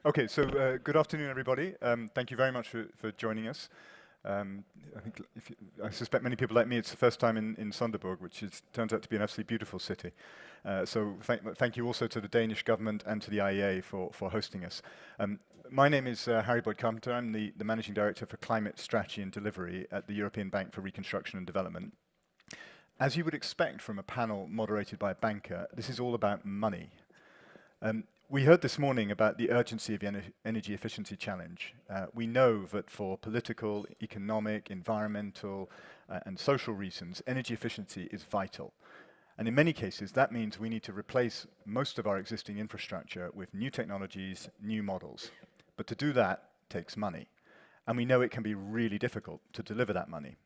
Okay, so good afternoon, everybody. Thank you very much for joining us. I think I suspect many people like me, it's the first time in Sonderburg, which turns out to be an absolutely beautiful city. So thank you also to the Danish government and to the IEA for hosting us. My name is Harry Boyd Carpenter. I'm the Managing Director for Climate Strategy and Delivery at the European Bank for Reconstruction and Development. As you would expect from a panel moderated by a banker, this is all about money. We heard this morning about the urgency of the energy efficiency challenge. We know that for political, economic, environmental, and social reasons, energy efficiency is vital. And in many cases, that means we need to replace most of our existing infrastructure with new technologies, new models. But to do that takes money. And we know it can be really difficult to deliver that money.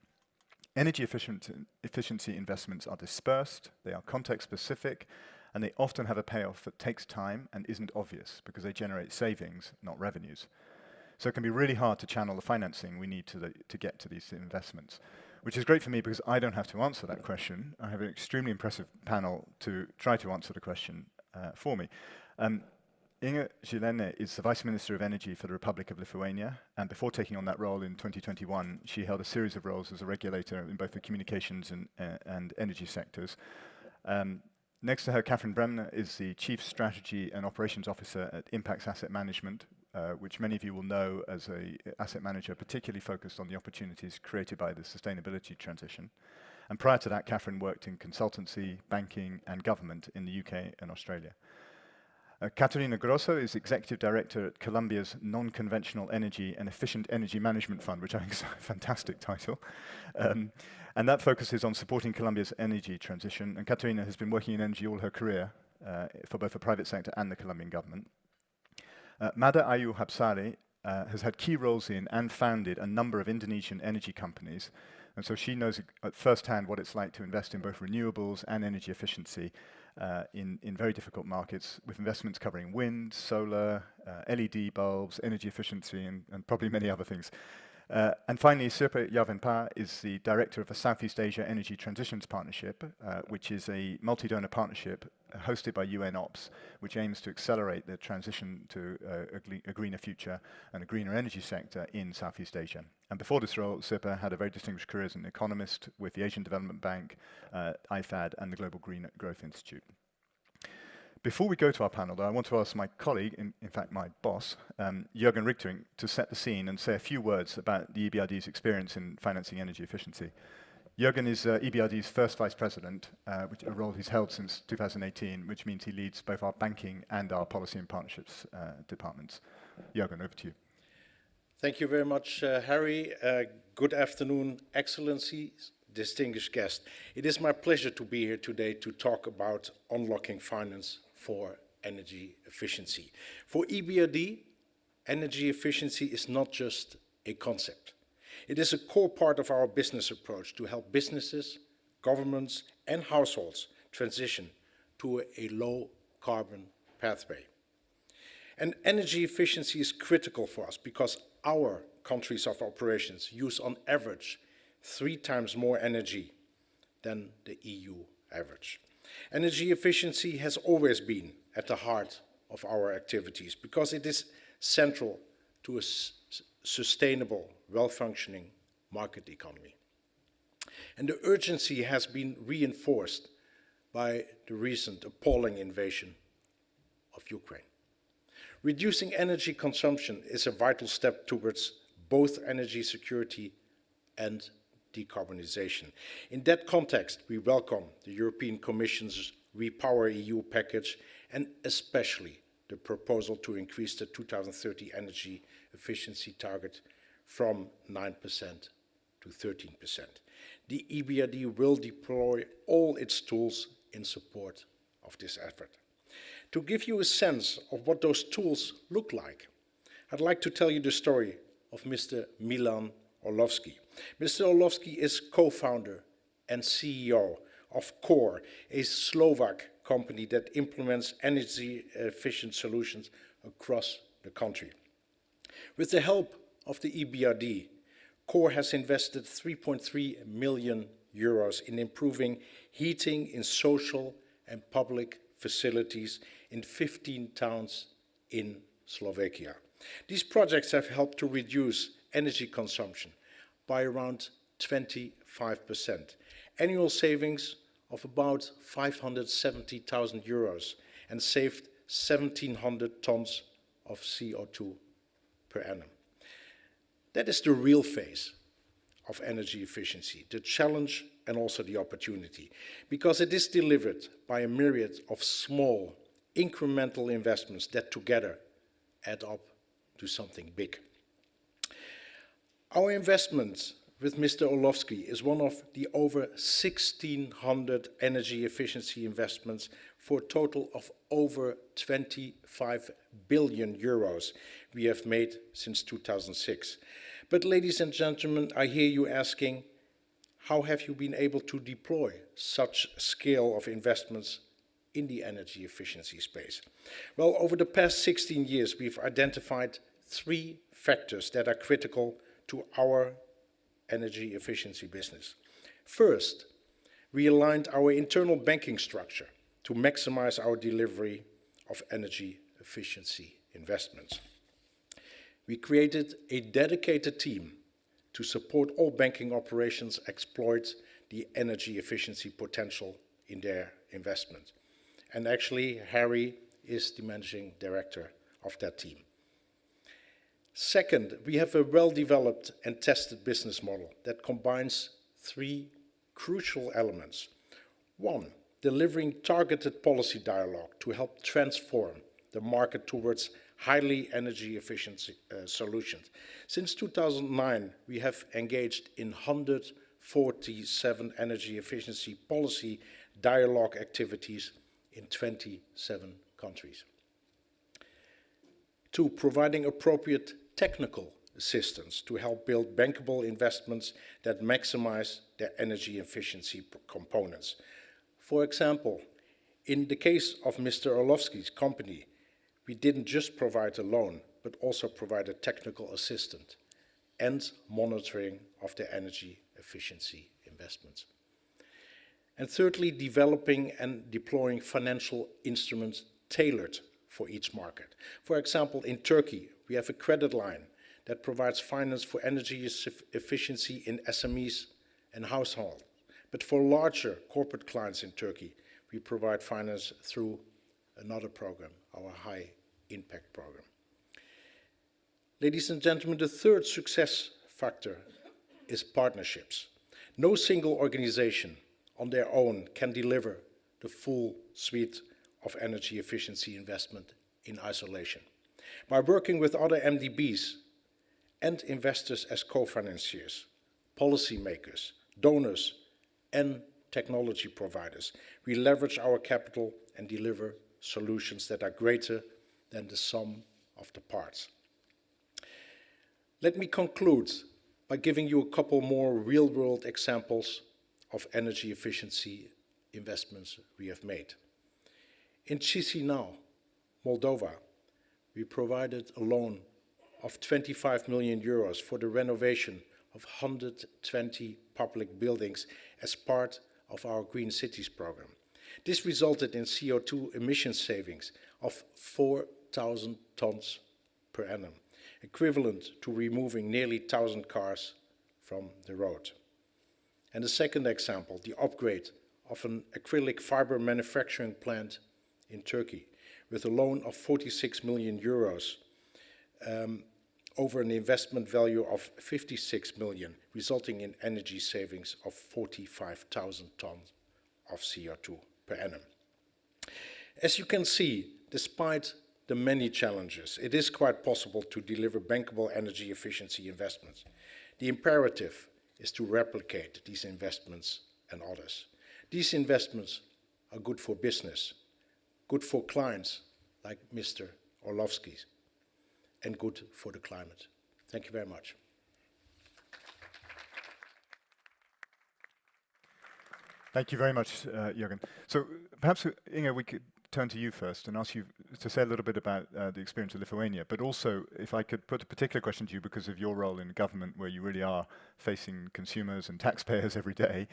Energy efficiency investments are dispersed, they are context-specific, and they often have a payoff that takes time and isn't obvious because they generate savings, not revenues. So it can be really hard to channel the financing we need to get to these investments, which is great for me because I don't have to answer that question. I have an extremely impressive panel to try to answer the question for me. Inge Gilene is the Vice Minister of Energy for the Republic of Lithuania, and before taking on that role in 2021, she held a series of roles as a regulator in both the communications and energy sectors. Next to her, Catherine Bremner is the Chief Strategy and Operations Officer at Impacts Asset Management, which many of you will know as an asset manager particularly focused on the opportunities created by the sustainability transition. And prior to that, Catherine worked in consultancy, banking, and government in the UK and Australia. Caterina Grosso is Executive Director at Colombia's Non-Conventional Energy and Efficient Energy Management Fund, which I think is a fantastic title. And that focuses on supporting Colombia's energy transition. And Caterina has been working in energy all her career for both the private sector and the Colombian government. Mada Ayu Habsari has had key roles in and founded a number of Indonesian energy companies. And so she knows at first hand what it's like to invest in both renewables and energy efficiency in very difficult markets, with investments covering wind, solar, LED bulbs, energy efficiency, and probably many other things. And finally, Sirpa Yavenpa is the Director of the Southeast Asia Energy Transitions Partnership, which is a multi-donor partnership hosted by UN Ops, which aims to accelerate the transition to a greener future and a greener energy sector in Southeast Asia. And before this role, Sirpa had a very distinguished career as an economist with the Asian Development Bank, IFAD, and the Global Green Growth Institute. Before we go to our panel, though, I want to ask my colleague, in fact my boss, Jürgen Richtering, to set the scene and say a few words about the EBRD's experience in financing energy efficiency. Jürgen is EBRD's first vice president, a role he's held since 2018, which means he leads both our banking and our policy and partnerships departments. Jürgen, over to you. Thank you very much, Harry. Good afternoon, Excellencies, distinguished guests. It is my pleasure to be here today to talk about unlocking finance for energy efficiency. For EBRD, energy efficiency is not just a concept. It is a core part of our business approach to help businesses, governments, and households transition to a low-carbon pathway. And energy efficiency is critical for us because our countries of operations use on average 3 times more energy than the EU average. Energy efficiency has always been at the heart of our activities because it is central to a sustainable, well-functioning market economy. And the urgency has been reinforced by the recent appalling invasion of Ukraine. Reducing energy consumption is a vital step towards both energy security and decarbonization. In that context, we welcome the European Commission's Repower EU package and especially the proposal to increase the 2030 energy efficiency target from 9% to 13%. The EBRD will deploy all its tools in support of this effort. To give you a sense of what those tools look like, I'd like to tell you the story of Mr. Milan Orlovsky. Mr. Orlovsky is co-founder and CEO of Core, a Slovak company that implements energy-efficient solutions across the country. With the help of the EBRD, Core has invested 3.3 million euros in improving heating in social and public facilities in 15 towns in Slovakia. These projects have helped to reduce energy consumption by around 25%, annual savings of about 570,000 euros, and saved 1,700 tons of CO2 per annum. That is the real phase of energy efficiency, the challenge and also the opportunity, because it is delivered by a myriad of small, incremental investments that together add up to something big. Our investment with Mr. Orlovsky is one of the over 1,600 energy efficiency investments for a total of over 25 billion euros we have made since 2006. But ladies and gentlemen, I hear you asking, how have you been able to deploy such scale of investments in the energy efficiency space? Well, over the past 16 years, we've identified 3 factors that are critical to our energy efficiency business. First, we aligned our internal banking structure to maximize our delivery of energy efficiency investments. We created a dedicated team to support all banking operations exploit the energy efficiency potential in their investment. And actually, Harry is the managing director of that team. Second, we have a well-developed and tested business model that combines 3 crucial elements. 1, delivering targeted policy dialogue to help transform the market towards highly energy efficient solutions. Since 2009, we have engaged in 147 energy efficiency policy dialogue activities in 27 countries. 2, providing appropriate technical assistance to help build bankable investments that maximize their energy efficiency components. For example, in the case of Mr. Orlovsky's company, we didn't just provide a loan, but also provided technical assistance and monitoring of their energy efficiency investments. And thirdly, developing and deploying financial instruments tailored for each market. For example, in Turkey, we have a credit line that provides finance for energy efficiency in SMEs and households. But for larger corporate clients in Turkey, we provide finance through another program, our high impact program. Ladies and gentlemen, the third success factor is partnerships. No single organization on their own can deliver the full suite of energy efficiency investment in isolation. By working with other MDBs and investors as co-financiers, policymakers, donors, and technology providers, we leverage our capital and deliver solutions that are greater than the sum of the parts. Let me conclude by giving you a couple more real-world examples of energy efficiency investments we have made. In Chisinau, Moldova, we provided a loan of 25 million euros for the renovation of 120 public buildings as part of our Green Cities program. This resulted in CO2 emission savings of 4,000 tons per annum, equivalent to removing nearly 1,000 cars from the road. And the second example, the upgrade of an acrylic fiber manufacturing plant in Turkey with a loan of 46 million euros over an investment value of 56 million, resulting in energy savings of 45,000 tons of CO2 per annum. As you can see, despite the many challenges, it is quite possible to deliver bankable energy efficiency investments. The imperative is to replicate these investments and others. These investments are good for business, good for clients like Mr. Orlovsky, and good for the climate. Thank you very much. Thank you very much, Jürgen. So perhaps, Inge, we could turn to you first and ask you to say a little bit about the experience of Lithuania, but also if I could put a particular question to you because of your role in government where you really are facing consumers and taxpayers every day.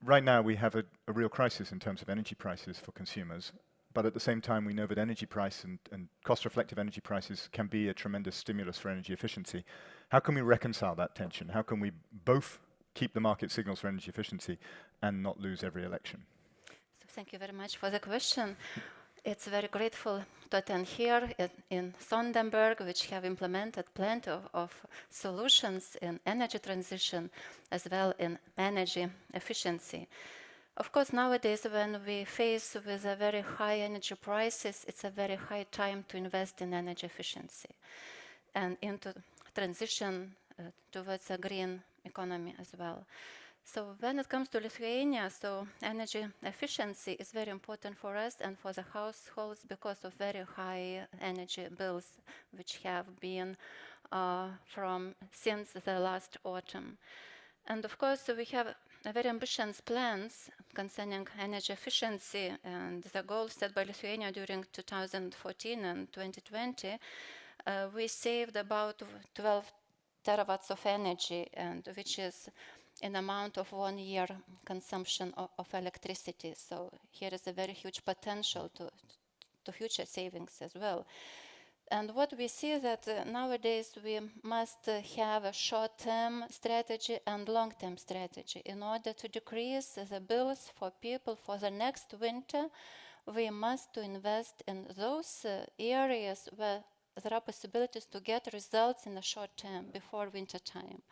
Right now we have a real crisis in terms of energy prices for consumers, but at the same time we know that energy price and cost-reflective energy prices can be a tremendous stimulus for energy efficiency. How can we reconcile that tension? How can we both keep the market signals for energy efficiency and not lose every election? So thank you very much for the question. It's very grateful to attend here in Sonderburg, which have implemented plenty of solutions in energy transition as well in energy efficiency. Of course, nowadays, when we face with a very high energy prices, it's a very high time to invest in energy efficiency and into transition towards a green economy as well. So when it comes to Lithuania, so energy efficiency is very important for us and for the households because of very high energy bills, which have been since the last autumn. And of course, we have very ambitious plans concerning energy efficiency, and the goals set by Lithuania during 2014 and 2020, we saved about 12 terawatts of energy, and which is an amount of 1 year consumption of electricity. So here is a very huge potential to future savings as well. And what we see that nowadays we must have a short-term strategy and long-term strategy. In order to decrease the bills for people for the next winter, we must invest in those areas where there are possibilities to get results in the short term before winter time.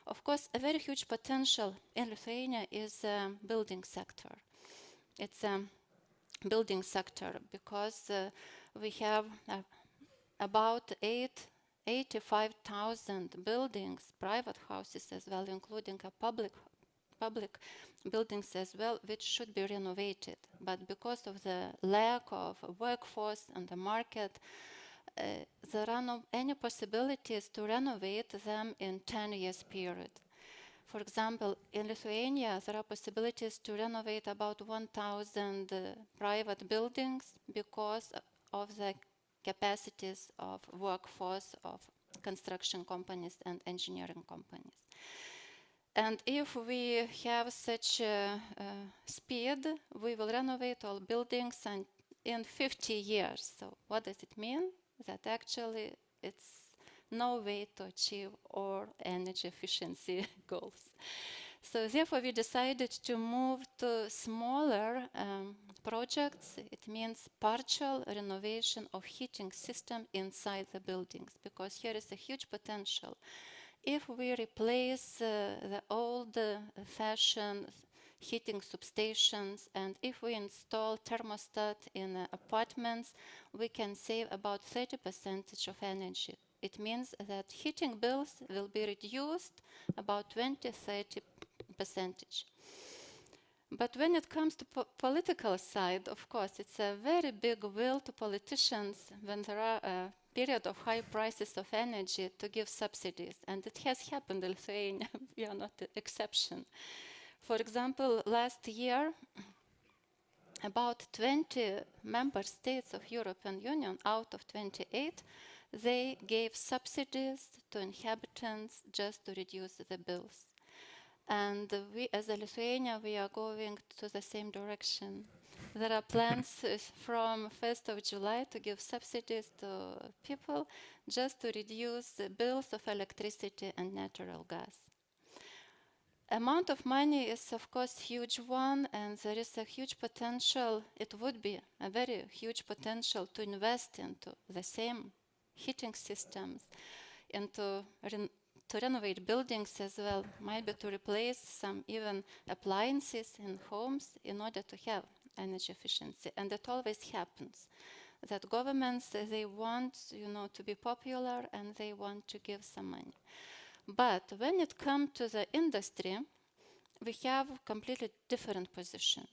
Of course, a very huge potential in Lithuania is the building sector. It's a building sector because we have about 85,000 buildings, private houses as well, including a public buildings as well, which should be renovated. But because of the lack of workforce on the market, there are no any possibilities to renovate them in 10 years period. For example, in Lithuania, there are possibilities to renovate about 1,000 private buildings because of the capacities of workforce of construction companies and engineering companies. And if we have such speed, we will renovate all buildings and in 50 years. So what does it mean? That actually it's no way to achieve our energy efficiency goals. So therefore we decided to move to smaller projects. It means partial renovation of heating system inside the buildings, because here is a huge potential. If we replace the old fashioned heating substations, and if we install thermostat in apartments, we can save about 30% of energy. It means that heating bills will be reduced about 20–30%. But when it comes to political side, of course, it's a very big will to politicians when there are a period of high prices of energy to give subsidies. And it has happened in Lithuania. We are not the exception. For example, last year, about 20 member states of European Union out of 28, they gave subsidies to inhabitants just to reduce the bills. And we, as a Lithuania, we are going to the same direction. There are plans from 1st of July to give subsidies to people just to reduce the bills of electricity and natural gas. Amount of money is, of course, huge one, and there is a huge potential. It would be a very huge potential to invest into the same heating systems, and to renovate buildings as well, maybe to replace some even appliances in homes in order to have energy efficiency. And it always happens that governments, they want, to be popular, and they want to give some money. But when it comes to the industry, we have a completely different position.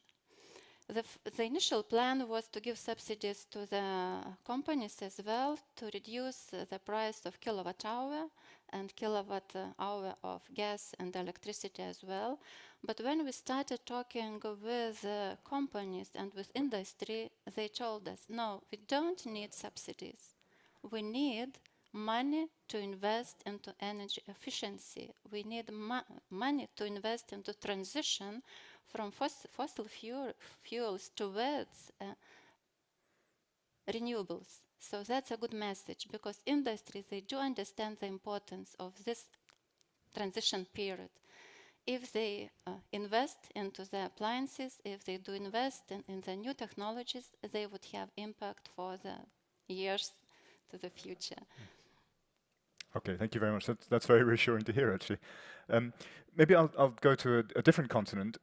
The initial plan was to give subsidies to the companies as well to reduce the price of kilowatt hour and kilowatt hour of gas and electricity as well. But when we started talking with companies and with industry, they told us, no, we don't need subsidies. We need money to invest into energy efficiency. We need money to invest into transition from fossil fuels towards renewables. So that's a good message, because industry, they do understand the importance of this transition period. If they invest into the appliances, if they do invest in the new technologies, they would have impact for the years to the future. Okay, thank you very much. That's very reassuring to hear, actually. Maybe I'll go to a different continent.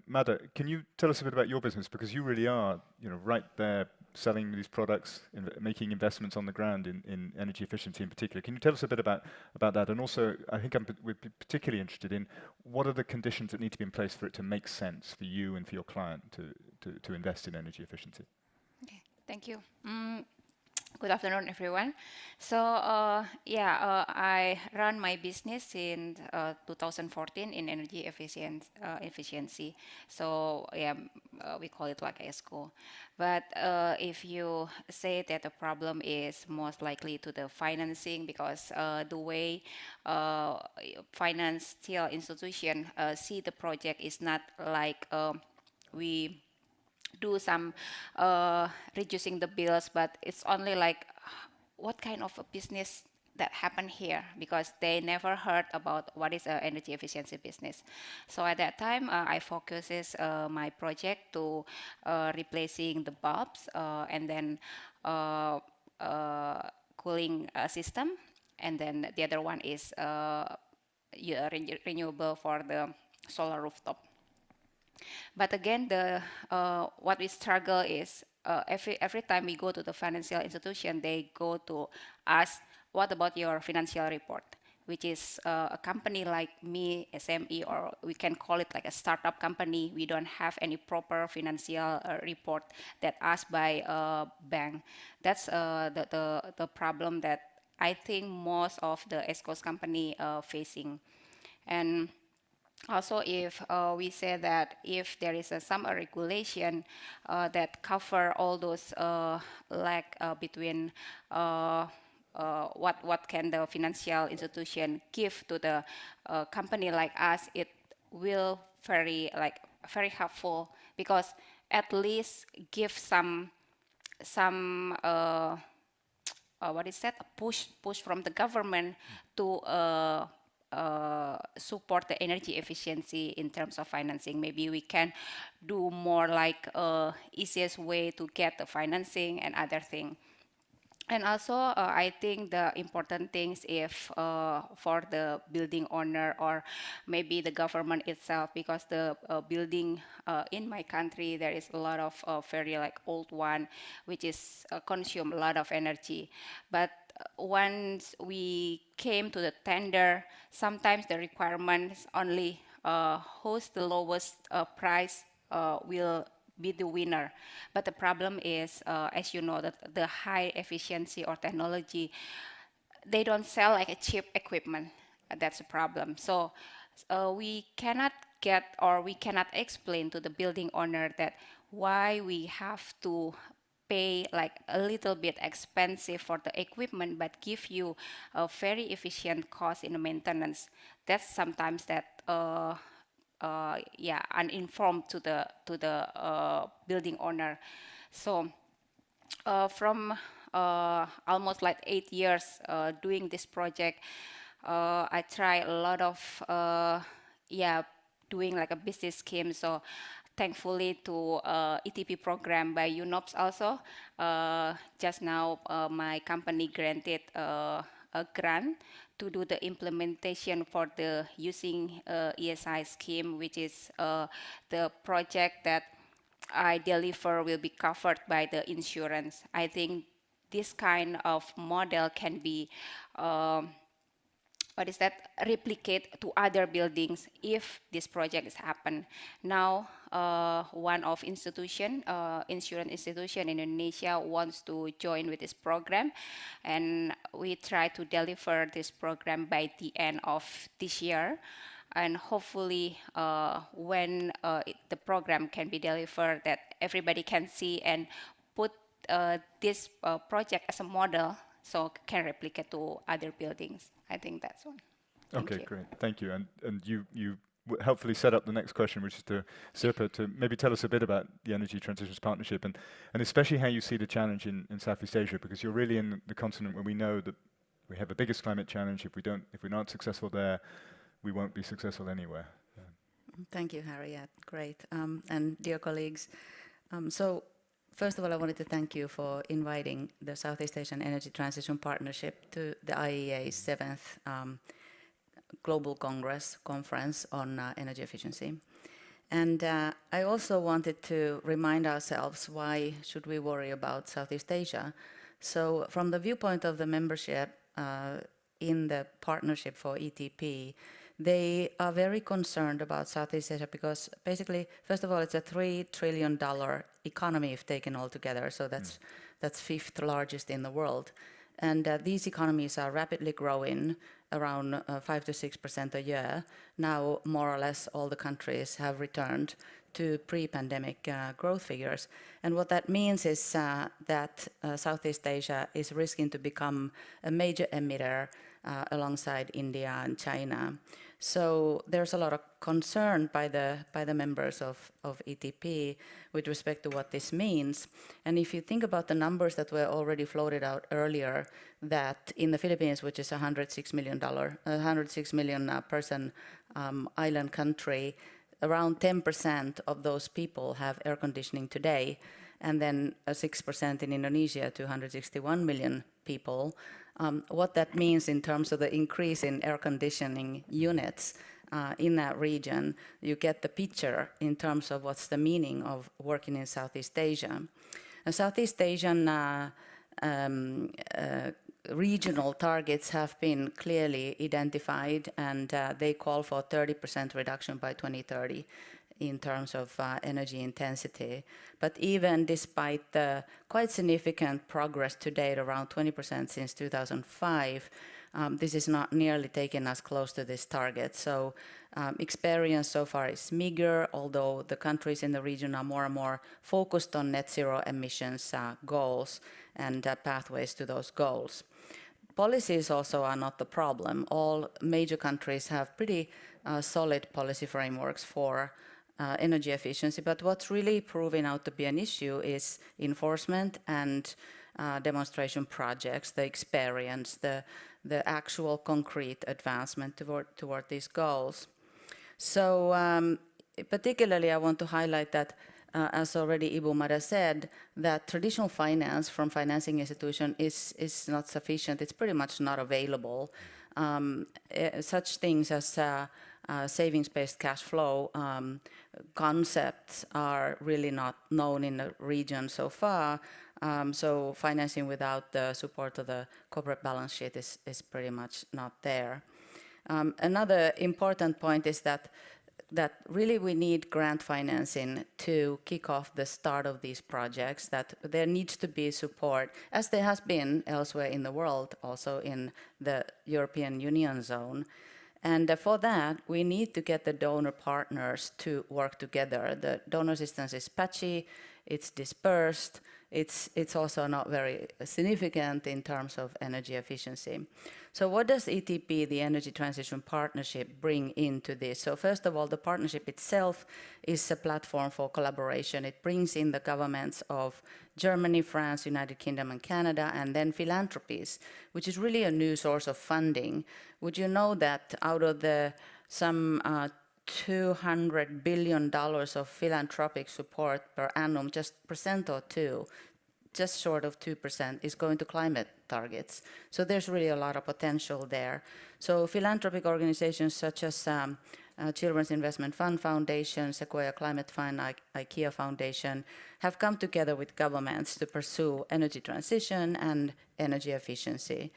Mada, can you tell us a bit about your business? Because you really are, right there selling these products, making investments on the ground in energy efficiency in particular. Can you tell us a bit about that? And also, I think we're particularly interested in what are the conditions that need to be in place for it to make sense for you and for your client to invest in energy efficiency? Okay, thank you. Good afternoon, everyone. So, I run my business in 2014 in energy efficiency. So, we call it like ESCO. But if you say that the problem is most likely to the financing, because the way financial institution see the project is not like we do some reducing the bills, but it's only like what kind of a business that happened here, because they never heard about what is an energy efficiency business. So at that time, I focuses my project to replacing the bulbs and then cooling system, and then the other one is renewable for the solar rooftop. But again, what we struggle is every time we go to the financial institution, they go to ask, what about your financial report? Which is a company like me, SME, or we can call it like a startup company. We don't have any proper financial report that asked by a bank. That's the problem that I think most of the ESCO's company facing. And also, if we say that if there is some regulation that cover all those lag between what can the financial institution give to the company like us, it will very helpful, because at least give some what is that, a push from the government to support the energy efficiency in terms of financing. Maybe we can do more like easiest way to get the financing and other thing. And also, I think the important things if for the building owner or maybe the government itself, because the building in my country, there is a lot of very like old one, which is consume a lot of energy. But once we came to the tender, sometimes the requirements only who's the lowest price will be the winner. But the problem is, as you know, that the high efficiency or technology, they don't sell like a cheap equipment. That's a problem. So we cannot get, or we cannot explain to the building owner that why we have to pay like a little bit expensive for the equipment, but give you a very efficient cost in the maintenance. That's sometimes that uninformed to the building owner. So from almost like 8 years doing this project, I try a lot of doing like a business scheme. So thankfully to ETP program by UNOPS also, just now my company granted a grant to do the implementation for the using ESI scheme, which is the project that I deliver will be covered by the insurance. I think this kind of model can be replicate to other buildings if this project is happen. Now, one of insurance institution in Indonesia wants to join with this program, and we try to deliver this program by the end of this year. And hopefully, when the program can be delivered, that everybody can see and put this project as a model, so can replicate to other buildings. I think that's one. Okay, great. Thank you. And you helpfully set up the next question, which is to Sirpa to maybe tell us a bit about the Energy Transitions Partnership and especially how you see the challenge in Southeast Asia, because you're really in the continent where we know that we have the biggest climate challenge. If we're not successful there, we won't be successful anywhere. Thank you, Harry. Yeah, great. And dear colleagues, so first of all, I wanted to thank you for inviting the Southeast Asian Energy Transition Partnership to the IEA's 7th Global Conference on Energy Efficiency. And I also wanted to remind ourselves, why should we worry about Southeast Asia? So from the viewpoint of the membership in the partnership for ETP, they are very concerned about Southeast Asia because basically, first of all, it's a $3 trillion economy if taken all together. So that's 5th largest in the world. And these economies are rapidly growing around 5 to 6% a year. Now, more or less, all the countries have returned to pre-pandemic growth figures. And what that means is that Southeast Asia is risking to become a major emitter alongside India and China. So there's a lot of concern by the members of ETP with respect to what this means. And if you think about the numbers that were already floated out earlier, that in the Philippines, which is a $106 million person island country, around 10% of those people have air conditioning today, and then 6% in Indonesia, 261 million people. What that means in terms of the increase in air conditioning units in that region, you get the picture in terms of what's the meaning of working in Southeast Asia. Southeast Asian regional targets have been clearly identified, and they call for 30% reduction by 2030 in terms of energy intensity. But even despite the quite significant progress to date, around 20% since 2005, this is not nearly taking us close to this target. So experience so far is meager, although the countries in the region are more and more focused on net zero emissions goals and pathways to those goals. Policies also are not the problem. All major countries have pretty solid policy frameworks for energy efficiency, but what's really proving out to be an issue is enforcement and demonstration projects, the experience, the actual concrete advancement toward these goals. So particularly I want to highlight that, as already Ibu Mada said, that traditional finance from financing institution is not sufficient. It's pretty much not available. Such things as savings-based cash flow concepts are really not known in the region so far. So financing without the support of the corporate balance sheet is pretty much not there. Another important point is that really we need grant financing to kick off the start of these projects, that there needs to be support, as there has been elsewhere in the world, also in the European Union zone. And for that, we need to get the donor partners to work together. The donor assistance is patchy, it's dispersed, it's also not very significant in terms of energy efficiency. So what does ETP, the Energy Transition Partnership, bring into this? So first of all, the partnership itself is a platform for collaboration. It brings in the governments of Germany, France, United Kingdom, and Canada, and then philanthropies, which is really a new source of funding. Would you know that out of the some $200 billion of philanthropic support per annum, just 1% or 2%, just short of 2%, is going to climate targets. So there's really a lot of potential there. So philanthropic organizations such as Children's Investment Fund Foundation, Sequoia Climate Fund, IKEA Foundation, have come together with governments to pursue energy transition and energy efficiency.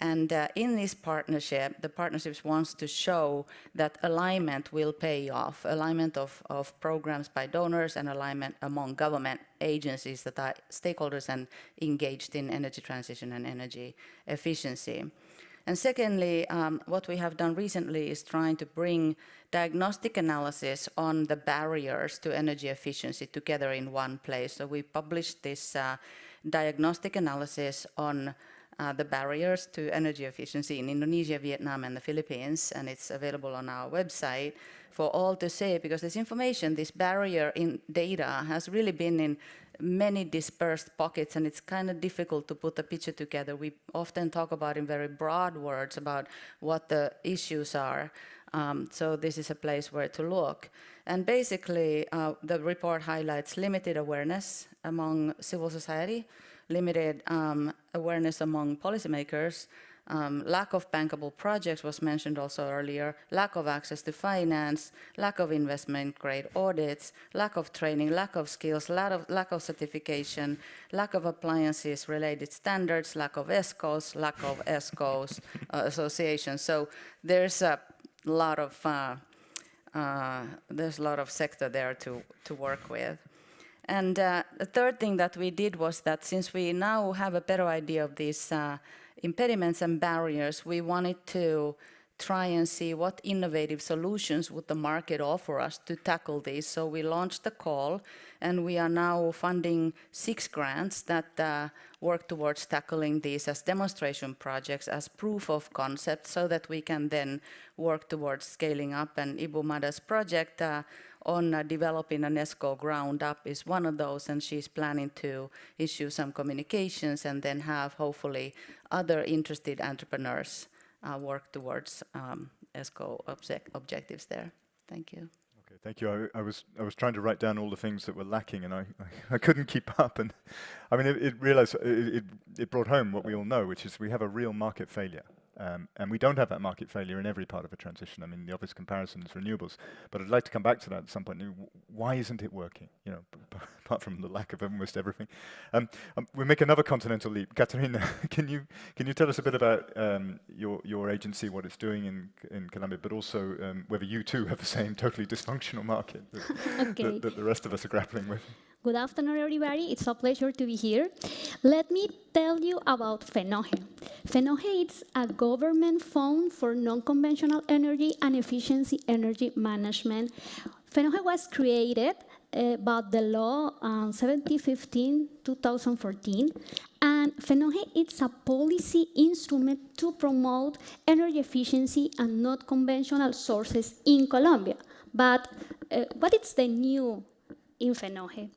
And in this partnership, the partnerships wants to show that alignment will pay off, alignment of programs by donors and alignment among government agencies that are stakeholders and engaged in energy transition and energy efficiency. And secondly, what we have done recently is trying to bring diagnostic analysis on the barriers to energy efficiency together in one place. So we published this diagnostic analysis on the barriers to energy efficiency in Indonesia, Vietnam, and the Philippines, and it's available on our website for all to see, because this information, this barrier in data has really been in many dispersed pockets, and it's kind of difficult to put a picture together. We often talk about in very broad words about what the issues are. So this is a place where to look. And basically, the report highlights limited awareness among civil society, limited awareness among policymakers, lack of bankable projects was mentioned also earlier, lack of access to finance, lack of investment-grade audits, lack of training, lack of skills, lack of certification, lack of appliances-related standards, lack of ESCOs, lack of ESCOs associations. So there's a lot of sector there to work with. And the third thing that we did was that since we now have a better idea of these impediments and barriers, we wanted to try and see what innovative solutions would the market offer us to tackle these. So we launched the call, and we are now funding 6 grants that work towards tackling these as demonstration projects, as proof of concept, so that we can then work towards scaling up. And Ibu Mada's project on developing an ESCO ground up is one of those, and she's planning to issue some communications and then have hopefully other interested entrepreneurs work towards ESCO objectives there. Thank you. Okay, thank you. I was trying to write down all the things that were lacking, and I couldn't keep up. And I mean, it brought home what we all know, which is we have a real market failure. And we don't have that market failure in every part of a transition. I mean, the obvious comparison is renewables. But I'd like to come back to that at some point. Why isn't it working? You know, apart from the lack of almost everything. We make another continental leap. Katarina, can you tell us a bit about your agency, what it's doing in Colombia, but also whether you too have the same totally dysfunctional market that the rest of us are grappling with? Good afternoon, everybody. It's a pleasure to be here. Let me tell you about FENOGE. FENOGE is a government fund for non-conventional energy and efficiency energy management. FENOGE was created by the law 7015-2014, and FENOGE is a policy instrument to promote energy efficiency and non-conventional sources in Colombia. But what is the new in FENOGE?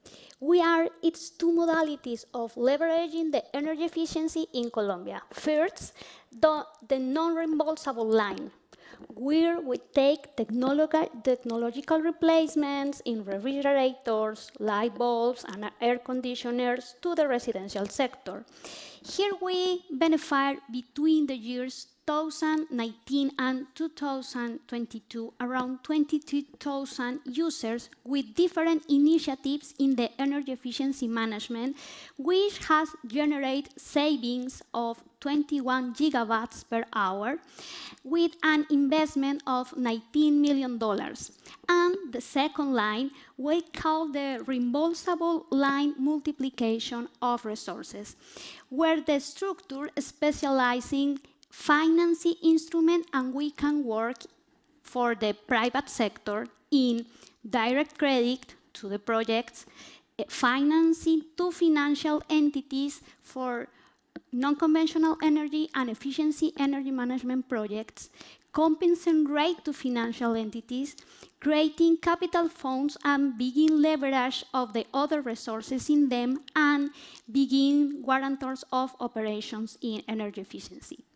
It's 2 modalities of leveraging the energy efficiency in Colombia. First, the non-reimbursable line, where we take technological replacements in refrigerators, light bulbs, and air conditioners to the residential sector. Here we benefit between the years 2019 and 2022, around 22,000 users with different initiatives in the energy efficiency management, which has generated savings of 21 gigawatts per hour with an investment of $19 million. And the second line, we call the reimbursable line multiplication of resources, where the structure specializing financing instrument, and we can work for the private sector in direct credit to the projects, financing to financial entities for non-conventional energy and efficiency energy management projects, compensation rate to financial entities, creating capital funds and begin leverage of the other resources in them, and begin guarantors of operations in energy efficiency.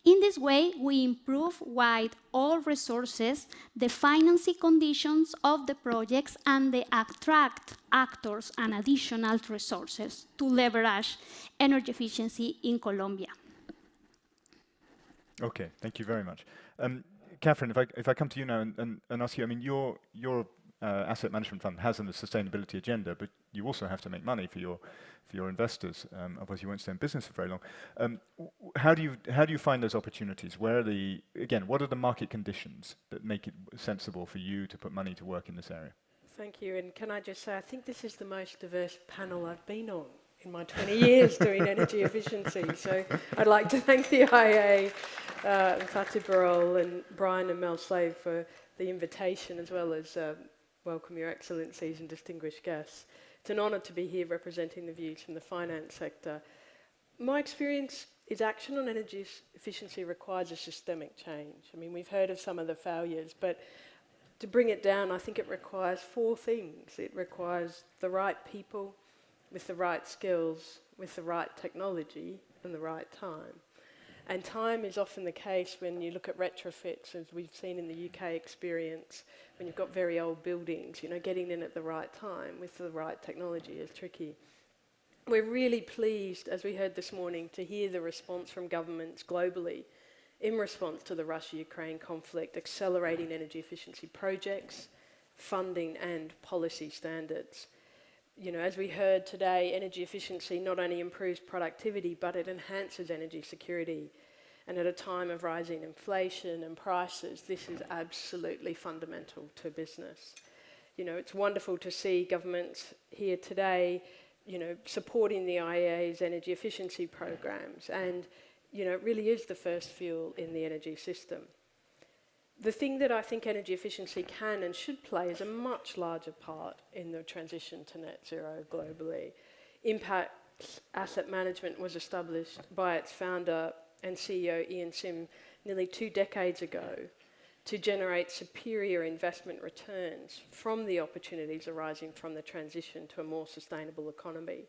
In this way, we improve with all resources the financing conditions of the projects, and they attract actors and additional resources to leverage energy efficiency in Colombia. Okay, thank you very much. Catherine, if I come to you now and ask you, I mean, your asset management fund has a sustainability agenda, but you also have to make money for your investors. Otherwise, you won't stay in business for very long. How do you find those opportunities? What are the market conditions that make it sensible for you to put money to work in this area? Thank you. And can I just say, I think this is the most diverse panel I've been on in my 20 years doing energy efficiency. So I'd like to thank the IA, Fatih Barol and Brian and Mel Slade for the invitation, as well as welcome your excellencies and distinguished guests. It's an honour to be here representing the views from the finance sector. My experience is action on energy efficiency requires a systemic change. I mean, we've heard of some of the failures, but to bring it down, I think it requires 4 things. It requires the right people with the right skills, with the right technology, and the right time. And time is often the case when you look at retrofits, as we've seen in the UK experience, when you've got very old buildings, you know, getting in at the right time with the right technology is tricky. We're really pleased, as we heard this morning, to hear the response from governments globally in response to the Russia-Ukraine conflict, accelerating energy efficiency projects, funding and policy standards. You know, as we heard today, energy efficiency not only improves productivity, but it enhances energy security. And at a time of rising inflation and prices, this is absolutely fundamental to business. You know, it's wonderful to see governments here today, you know, supporting the IEA's energy efficiency programs. And, you know, it really is the first fuel in the energy system. The thing that I think energy efficiency can and should play is a much larger part in the transition to net zero globally. Impact Asset Management was established by its founder and CEO Ian Sim nearly 2 decades ago to generate superior investment returns from the opportunities arising from the transition to a more sustainable economy.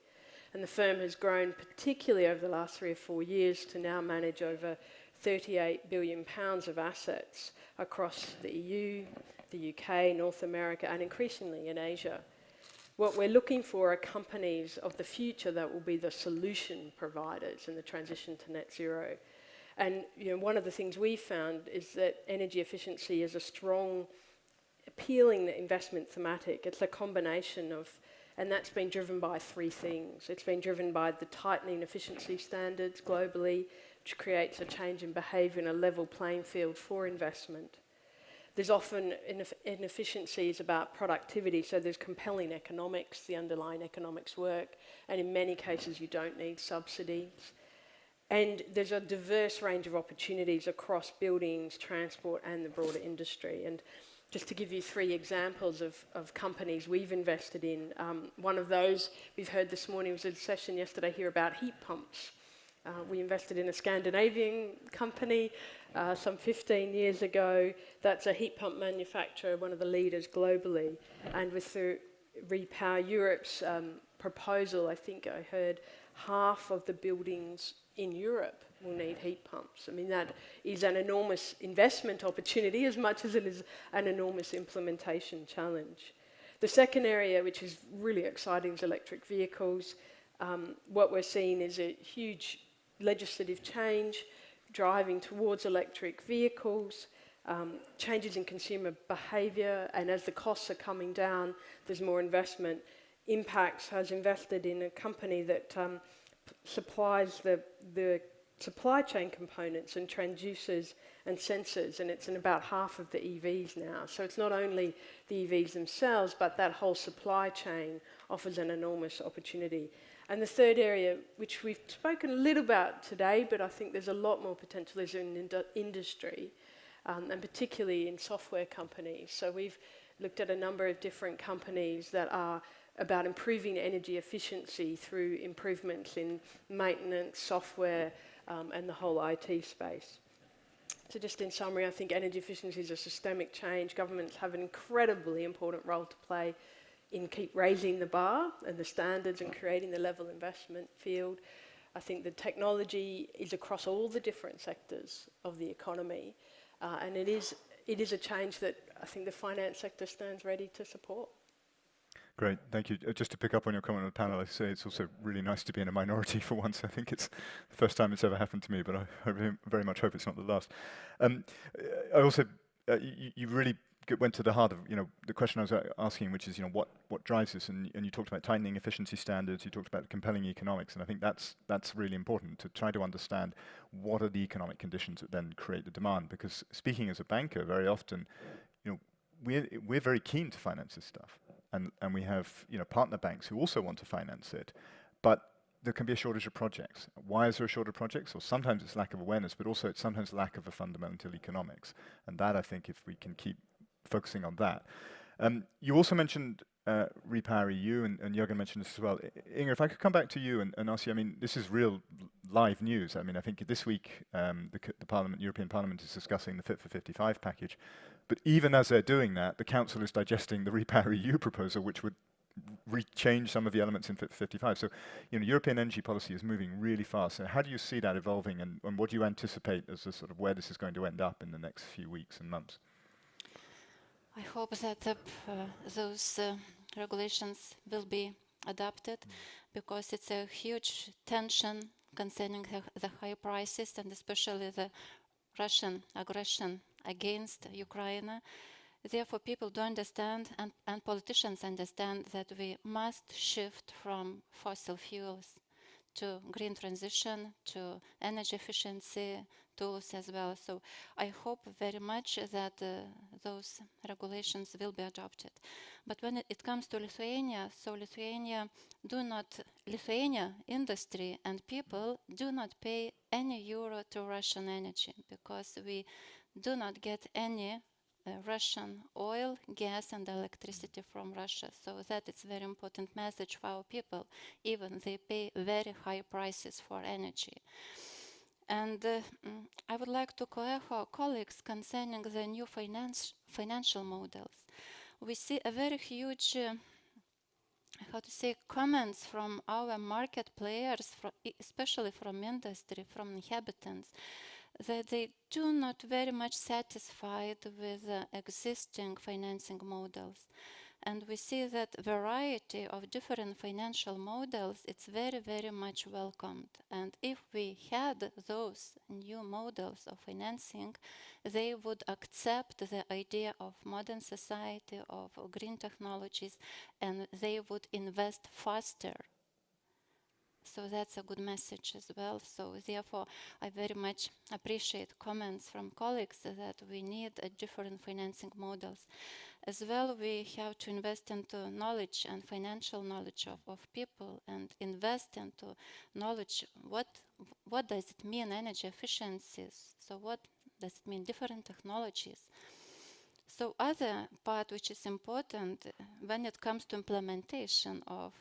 And the firm has grown particularly over the last 3 or 4 years to now manage over £38 billion of assets across the EU, the UK, North America, and increasingly in Asia. What we're looking for are companies of the future that will be the solution providers in the transition to net zero. And you know, one of the things we found is that energy efficiency is a strong, appealing investment thematic. It's a combination of, and that's been driven by 3 things. It's been driven by the tightening efficiency standards globally, which creates a change in behaviour and a level playing field for investment. There's often inefficiencies about productivity, so there's compelling economics, the underlying economics work, and in many cases you don't need subsidies. And there's a diverse range of opportunities across buildings, transport, and the broader industry. And just to give you 3 examples of companies we've invested in, one of those we've heard this morning was a session yesterday here about heat pumps. We invested in a Scandinavian company some 15 years ago. That's a heat pump manufacturer, one of the leaders globally. And with the Repower Europe's proposal, I think I heard half of the buildings in Europe will need heat pumps. I mean, that is an enormous investment opportunity as much as it is an enormous implementation challenge. The second area, which is really exciting, is electric vehicles. What we're seeing is a huge legislative change driving towards electric vehicles, changes in consumer behaviour, and as the costs are coming down, there's more investment. Impact has invested in a company that supplies the supply chain components and transducers and sensors, and it's in about half of the EVs now. So it's not only the EVs themselves, but that whole supply chain offers an enormous opportunity. And the third area, which we've spoken a little about today, but I think there's a lot more potential, is in industry, and particularly in software companies. So we've looked at a number of different companies that are about improving energy efficiency through improvements in maintenance, software, and the whole IT space. So just in summary, I think energy efficiency is a systemic change. Governments have an incredibly important role to play in keep raising the bar and the standards and creating the level investment field. I think the technology is across all the different sectors of the economy, and it is a change that I think the finance sector stands ready to support. Great, thank you. Just to pick up on your comment on the panel, I say it's also really nice to be in a minority for once. I think it's the first time it's ever happened to me, but I very much hope it's not the last. I also, you really went to the heart of the question I was asking, which is what drives this, and you talked about tightening efficiency standards, you talked about compelling economics, and I think that's really important to try to understand what are the economic conditions that then create the demand. Because speaking as a banker, very often, we're very keen to finance this stuff. And we have partner banks who also want to finance it, but there can be a shortage of projects. Why is there a shortage of projects? Well, sometimes it's lack of awareness, but also it's sometimes lack of a fundamental economics. And that, I think, if we can keep focusing on that. You also mentioned Repower EU, and Jürgen mentioned this as well. Inge, if I could come back to you and ask you, I mean, this is real live news. I mean, I think this week the Parliament, European Parliament is discussing the Fit for 55 package, but even as they're doing that, the Council is digesting the Repower EU proposal, which would change some of the elements in Fit for 55. So, you know, European energy policy is moving really fast. So how do you see that evolving, and what do you anticipate as a sort of where this is going to end up in the next few weeks and months? I hope that those regulations will be adopted, because it's a huge tension concerning the high prices, and especially the Russian aggression against Ukraine. Therefore, people do understand, and politicians understand, that we must shift from fossil fuels to green transition, to energy efficiency tools as well. So I hope very much that those regulations will be adopted. But when it comes to Lithuania, so Lithuania industry and people do not pay any euro to Russian energy, because we do not get any Russian oil, gas and electricity from Russia. So that is very important message for our people, even they pay very high prices for energy. And I would like to correct our colleagues concerning the new financial models. We see a very huge comments from our market players, especially from industry, from inhabitants, that they do not very much satisfied with existing financing models. And we see that variety of different financial models, it's very, very much welcomed. And if we had those new models of financing, they would accept the idea of modern society, of green technologies, and they would invest faster. So that's a good message as well. So therefore, I very much appreciate comments from colleagues that we need different financing models. As well, we have to invest into knowledge and financial knowledge of people, and invest into knowledge. What does it mean, energy efficiencies? So what does it mean, different technologies? So other part which is important when it comes to implementation of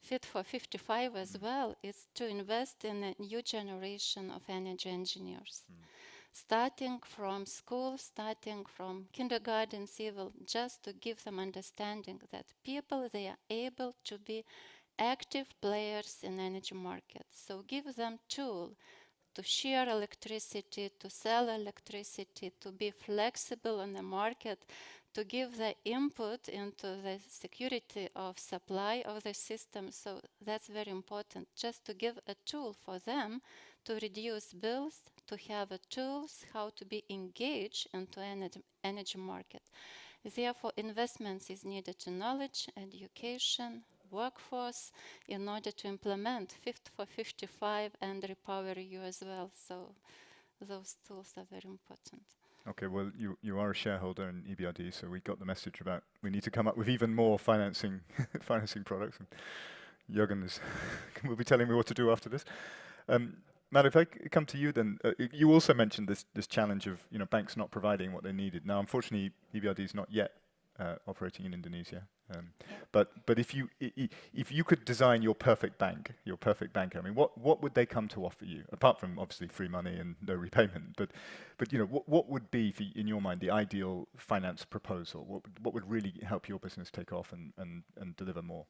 Fit for 55 as well is to invest in a new generation of energy engineers. Starting from school, starting from kindergarten, civil, just to give them understanding that people, they are able to be active players in energy markets. So give them tool to share electricity, to sell electricity, to be flexible on the market, to give the input into the security of supply of the system. So that's very important, just to give a tool for them to reduce bills, to have tools how to be engaged into energy market. Therefore, investments is needed to knowledge, education, workforce in order to implement Fit for 55 and Repower EU as well. So those tools are very important. Okay, well, you are a shareholder in EBRD, so we got the message about we need to come up with even more financing products. And Jürgen will be telling me what to do after this. Matt, if I come to you then, you also mentioned this challenge of banks not providing what they needed. Now, unfortunately, EBRD is not yet operating in Indonesia. But if you could design your perfect banker, I mean, what would they come to offer you, apart from obviously free money and no repayment? But what would be, in your mind, the ideal finance proposal? What would really help your business take off and deliver more?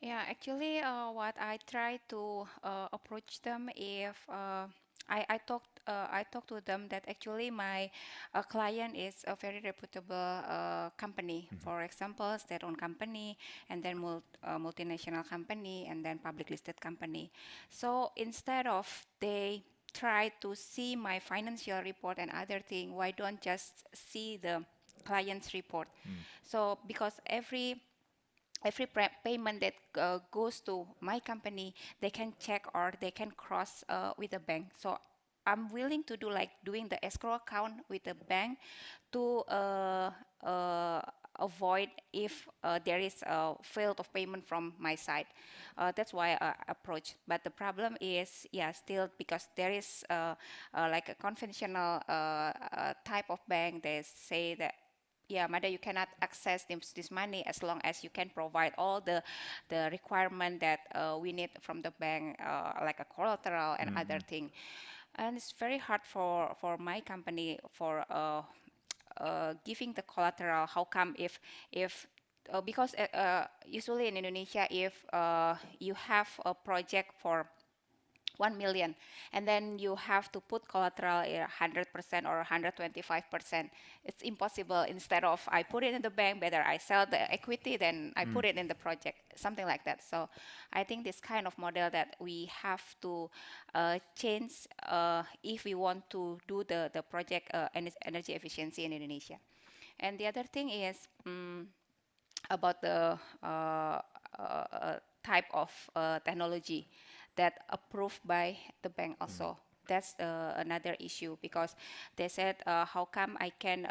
Yeah, actually, what I try to approach them if I talked to them that actually my client is a very reputable company. For example, state-owned company, and then multinational company, and then public listed company. So instead of they try to see my financial report and other thing, why don't just see the client's report? So because every payment that goes to my company, they can check or they can cross with the bank. So I'm willing to do like doing the escrow account with the bank to avoid if there is a failed of payment from my side. That's why I approach. But the problem is, yeah, still because there is like a conventional type of bank, they say that yeah, Mada, you cannot access this money as long as you can provide all the requirement that we need from the bank, like a collateral and other thing. And it's very hard for my company for giving the collateral. How come if because usually in Indonesia, if you have a project for 1 million, and then you have to put collateral 100% or 125%. It's impossible. Instead of I put it in the bank, better I sell the equity, then I put it in the project, something like that. So I think this kind of model that we have to change if we want to do the project energy efficiency in Indonesia. And the other thing is about the type of technology that approved by the bank also. That's another issue, because they said, how come I can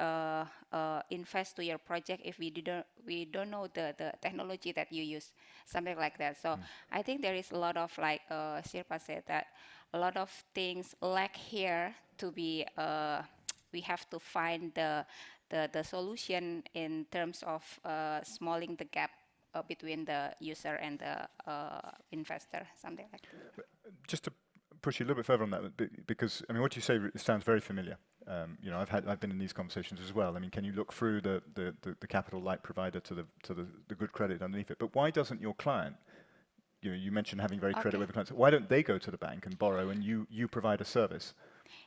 invest to your project if we don't know the technology that you use, something like that. So I think there is a lot of, like Shirpa said, that a lot of things lack here to be. We have to find the solution in terms of smalling the gap between the user and the investor, something like that. Just to push you a little bit further on that, because I mean, what you say sounds very familiar. You know, I've been in these conversations as well. I mean, can you look through the capital light provider to the good credit underneath it? But why doesn't your client? You know, you mentioned having very credit-worthy clients. Why don't they go to the bank and borrow, and you provide a service?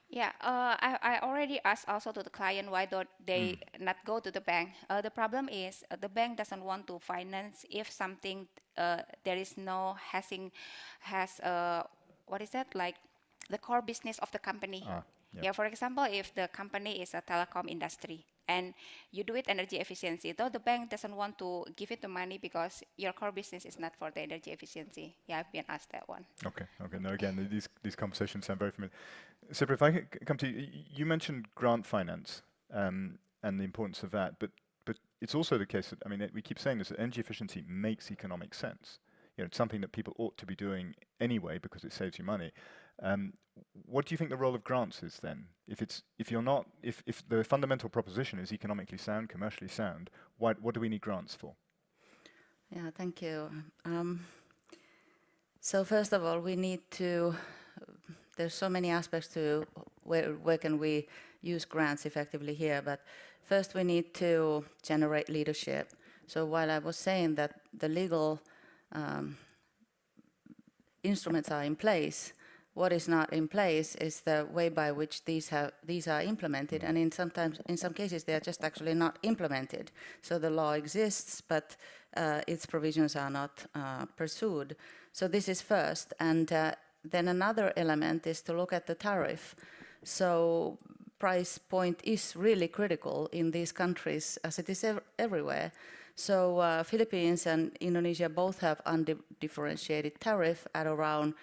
Yeah, I already asked also to the client why don't they not go to the bank. The problem is the bank doesn't want to finance if something there is no what is that, like the core business of the company. Yeah, for example, if the company is a telecom industry and you do it energy efficiency, though the bank doesn't want to give it the money because your core business is not for the energy efficiency. Yeah, I've been asked that one. Okay. No, again, these conversations sound very familiar. Sipra, if I could come to you, you mentioned grant finance and the importance of that, but it's also the case that, I mean, we keep saying this, that energy efficiency makes economic sense. You know, it's something that people ought to be doing anyway because it saves you money. What do you think the role of grants is then? If the fundamental proposition is economically sound, commercially sound, what do we need grants for? Yeah, thank you. So first of all, we need to. There's so many aspects to where can we use grants effectively here, but first we need to generate leadership. So while I was saying that the legal instruments are in place, what is not in place is the way by which these are implemented, and in some cases they are just actually not implemented. So the law exists, but its provisions are not pursued. So this is first, and then another element is to look at the tariff. So price point is really critical in these countries, as it is everywhere. So Philippines and Indonesia both have undifferentiated tariff at around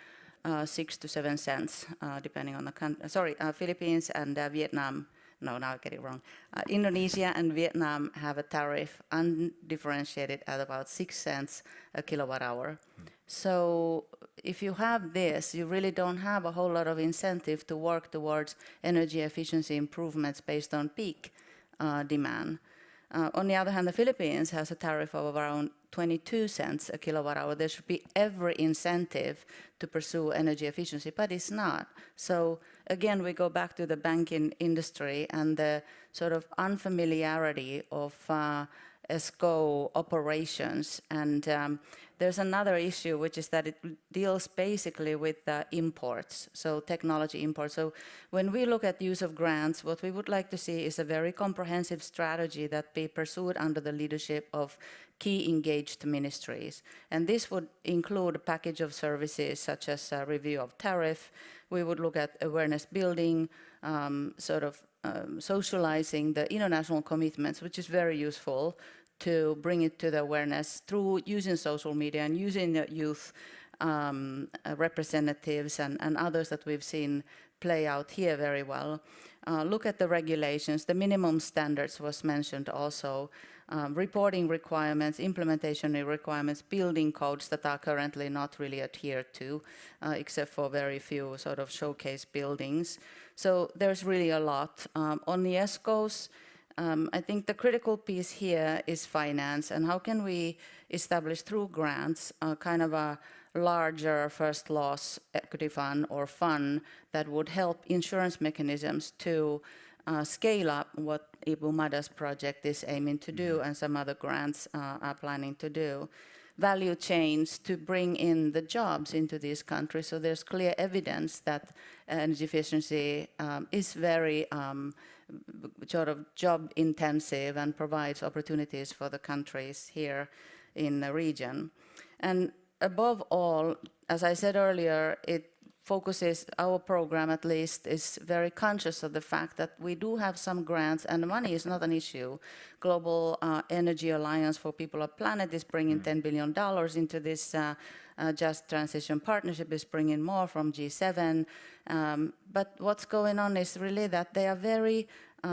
6 to 7 cents, depending on the country. Sorry, Philippines and Vietnam. No, now I get it wrong. Indonesia and Vietnam have a tariff undifferentiated at about 6 cents a kilowatt hour. So if you have this, you really don't have a whole lot of incentive to work towards energy efficiency improvements based on peak demand. On the other hand, the Philippines has a tariff of around 22 cents a kilowatt hour. There should be every incentive to pursue energy efficiency, but it's not. So again, we go back to the banking industry and the sort of unfamiliarity of ESCO operations. And there's another issue, which is that it deals basically with imports, so technology imports. So when we look at use of grants, what we would like to see is a very comprehensive strategy that be pursued under the leadership of key engaged ministries. And this would include a package of services such as a review of tariff. We would look at awareness building, socializing the international commitments, which is very useful to bring it to the awareness through using social media and using the youth representatives and others that we've seen play out here very well. Look at the regulations. The minimum standards was mentioned also. Reporting requirements, implementation requirements, building codes that are currently not really adhered to, except for very few sort of showcase buildings. So there's really a lot. On the ESCOs, I think the critical piece here is finance, and how can we establish through grants kind of a larger first loss equity fund or fund that would help insurance mechanisms to scale up what Ibu Mada's project is aiming to do, and some other grants are planning to do. Value chains to bring in the jobs into these countries. So there's clear evidence that energy efficiency is very sort of job intensive and provides opportunities for the countries here in the region. And above all, as I said earlier, it focuses, our program at least, is very conscious of the fact that we do have some grants and money is not an issue. Global Energy Alliance for People of Planet is bringing $10 billion into this Just Transition Partnership, is bringing more from G7. But what's going on is really that they are very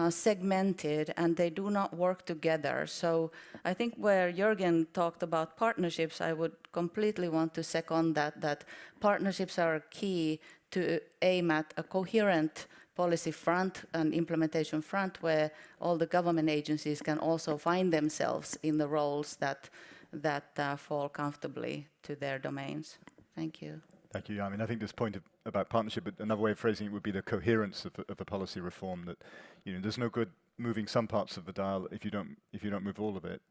segmented and they do not work together. So I think where Jürgen talked about partnerships, I would completely want to second that partnerships are key to aim at a coherent policy front and implementation front where all the government agencies can also find themselves in the roles that fall comfortably to their domains. Thank you. Thank you. I mean, I think this point about partnership, but another way of phrasing it would be the coherence of the policy reform. That, you know, there's no good moving some parts of the dial if you don't move all of it.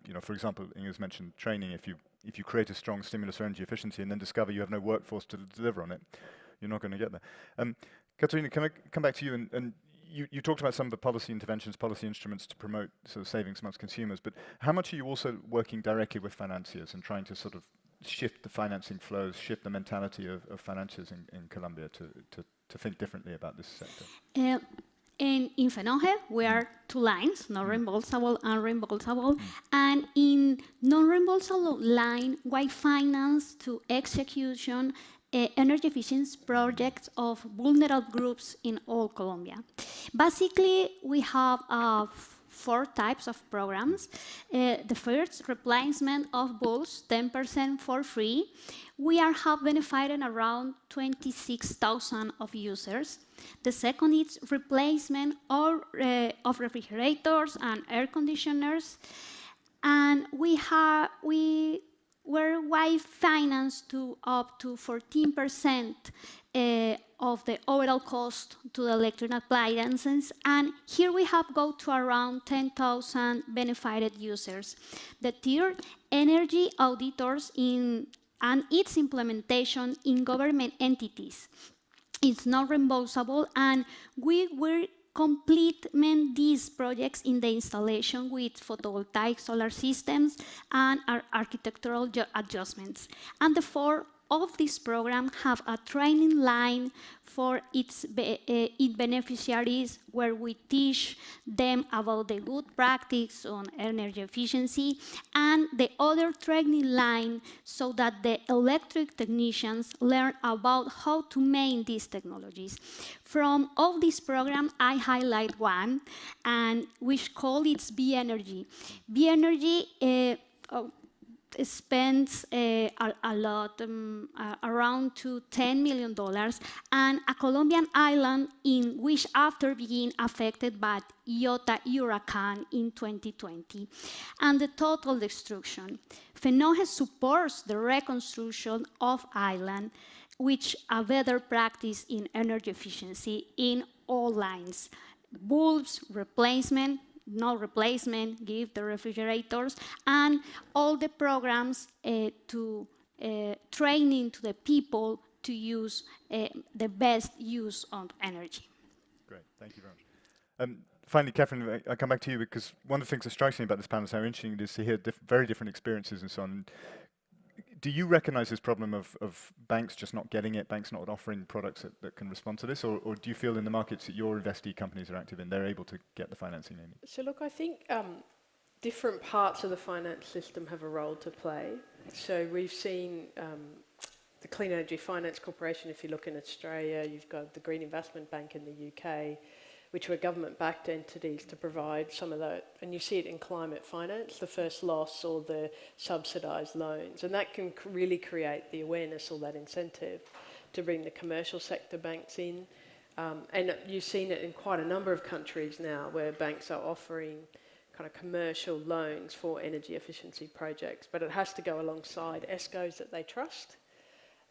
You know, for example, Inge's mentioned training. If you create a strong stimulus for energy efficiency and then discover you have no workforce to deliver on it, you're not going to get there. Katarina, can I come back to you? And you talked about some of the policy interventions, policy instruments to promote sort of savings amongst consumers. But how much are you also working directly with financiers and trying to sort of shift the financing flows, shift the mentality of financiers in Colombia to think differently about this sector? And in FENOGE, we are two lines, non-reimbursable and reimbursable. And in non-reimbursable line, we finance to execution energy efficiency projects of vulnerable groups in all Colombia. Basically, we have 4 types of programs. The first, replacement of bulbs, 10% for free. We have benefited around 26,000 of users. The second is replacement of refrigerators and air conditioners. And we were financed to up to 14% of the overall cost to the electric appliances, and here we have go to around 10,000 benefited users. The third, energy auditors and its implementation in government entities. It's not reimbursable, and we will complement these projects in the installation with photovoltaic solar systems and architectural adjustments. And the 4 of this program have a training line for its beneficiaries where we teach them about the good practice on energy efficiency, and the other training line so that the electric technicians learn about how to make these technologies. From all this program, I highlight one, and which call it B-Energy. B-Energy spends a lot, around to $10 million, and a Colombian island in which after being affected by Iota hurricane in 2020, and the total destruction. FENOGE supports the reconstruction of island, which a better practice in energy efficiency in all lines. Bulbs, replacement, no replacement, give the refrigerators, and all the programs to training to the people to use the best use of energy. Great, thank you very much. Finally, Catherine, I come back to you because one of the things that strikes me about this panel is how interesting it is to hear very different experiences and so on. Do you recognize this problem of banks just not getting it, banks not offering products that can respond to this, or do you feel in the markets that your investee companies are active in, they're able to get the financing they need? So look, I think different parts of the finance system have a role to play. So we've seen the Clean Energy Finance Corporation, if you look in Australia, you've got the Green Investment Bank in the UK, which were government-backed entities to provide some of that. And you see it in climate finance, the first loss or the subsidised loans. And that can really create the awareness or that incentive to bring the commercial sector banks in. And you've seen it in quite a number of countries now where banks are offering kind of commercial loans for energy efficiency projects, but it has to go alongside ESCOs that they trust.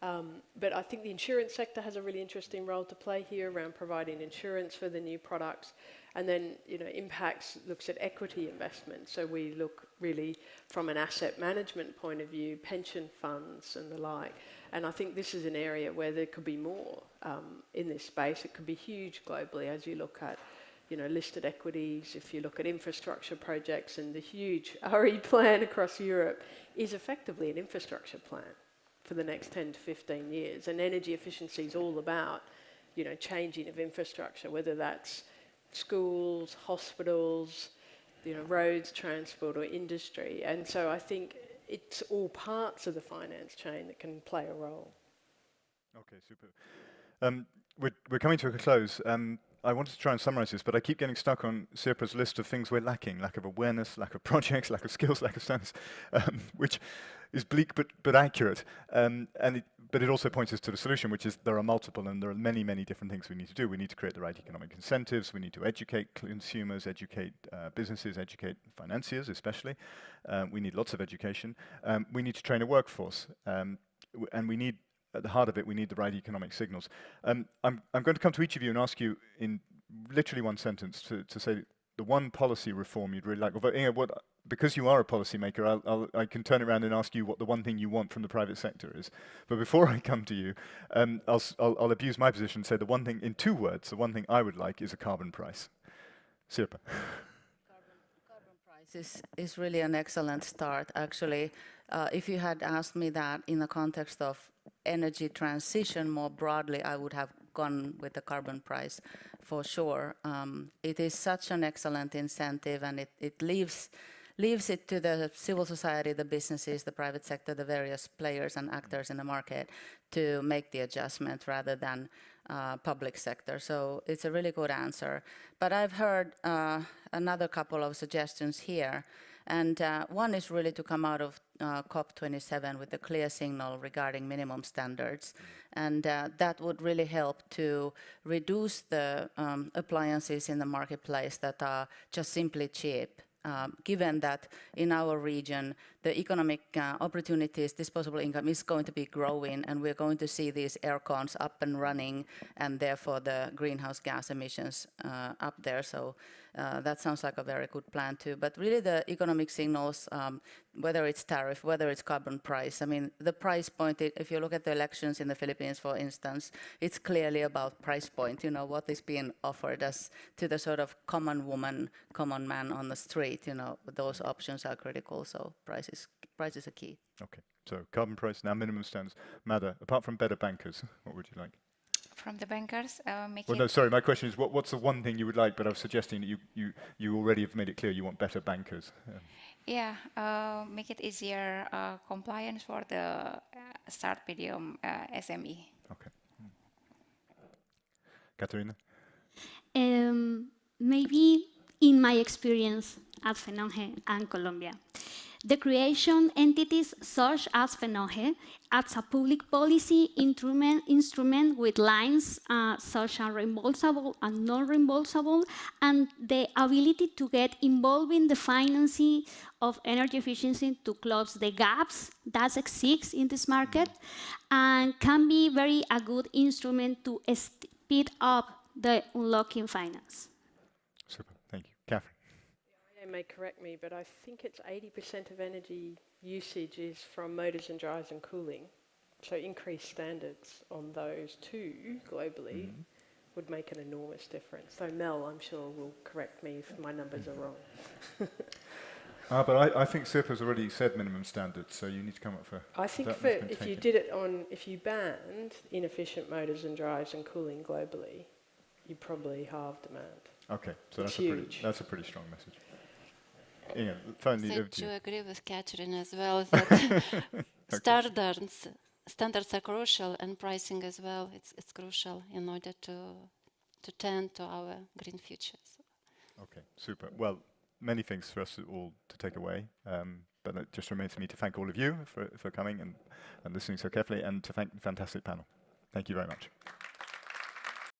But I think the insurance sector has a really interesting role to play here around providing insurance for the new products. And then, Impacts looks at equity investment. So we look really from an asset management point of view, pension funds and the like. And I think this is an area where there could be more in this space. It could be huge globally as you look at listed equities. If you look at infrastructure projects, and the huge RE plan across Europe is effectively an infrastructure plan for the next 10 to 15 years. And energy efficiency is all about, changing of infrastructure, whether that's schools, hospitals, roads, transport or industry. And so I think it's all parts of the finance chain that can play a role. Okay, super. We're coming to a close. I wanted to try and summarize this, but I keep getting stuck on Sirpa's list of things we're lacking: lack of awareness, lack of projects, lack of skills, lack of standards, which is bleak but accurate. But it also points us to the solution, which is there are multiple and there are many, many different things we need to do. We need to create the right economic incentives. We need to educate consumers, educate businesses, educate financiers especially. We need lots of education. We need to train a workforce. And we need, at the heart of it, we need the right economic signals. I'm going to come to each of you and ask you in literally one sentence to say the one policy reform you'd really like. Because you are a policymaker, I can turn it around and ask you what the one thing you want from the private sector is. But before I come to you, I'll abuse my position and say the one thing, in 2 words, the one thing I would like is a carbon price. Sirpa. Carbon price is really an excellent start. Actually, if you had asked me that in the context of energy transition more broadly, I would have gone with the carbon price for sure. It is such an excellent incentive, and it leaves it to the civil society, the businesses, the private sector, the various players and actors in the market to make the adjustment rather than public sector. So it's a really good answer. But I've heard another couple of suggestions here. And one is really to come out of COP27 with a clear signal regarding minimum standards. And that would really help to reduce the appliances in the marketplace that are just simply cheap. Given that in our region, the economic opportunities, disposable income is going to be growing, and we're going to see these air cons up and running, and therefore the greenhouse gas emissions up there. So that sounds like a very good plan too. But really the economic signals, whether it's tariff, whether it's carbon price, I mean, the price point, if you look at the elections in the Philippines, for instance, it's clearly about price point, what is being offered as to the sort of common woman, common man on the street, those options are critical. So price is a key. Okay, so carbon price, now minimum standards. Mada, apart from better bankers, what would you like? From the bankers, Well, no, sorry, my question is, what's the one thing you would like? But I was suggesting that you already have made it clear you want better bankers. Make it easier compliance for the start medium SME. Okay. Katerina? Maybe in my experience at FENOGE and Colombia, the creation entities such as FENOGE as a public policy instrument with lines such as reimbursable and non-reimbursable, and the ability to get involved in the financing of energy efficiency to close the gaps that exist in this market, and can be a good instrument to speed up the unlocking finance. Super, thank you. Catherine? You may correct me, but I think it's 80% of energy usage is from motors and drives and cooling. So increased standards on those two globally would make an enormous difference. So Mel, I'm sure, will correct me if my numbers are wrong. But I think Sirpa's already said minimum standards, so you need to come up for. I think if you banned inefficient motors and drives and cooling globally, you probably halve demand. Okay, so It's that's a pretty strong message. Inga, finally over to you. I agree with Catherine as well that standards are crucial, and pricing as well. It's crucial in order to tend to our green future. So. Okay, super. Well, many things for us all to take away, but it just remains for me to thank all of you for coming and listening so carefully, and to thank the fantastic panel. Thank you very much.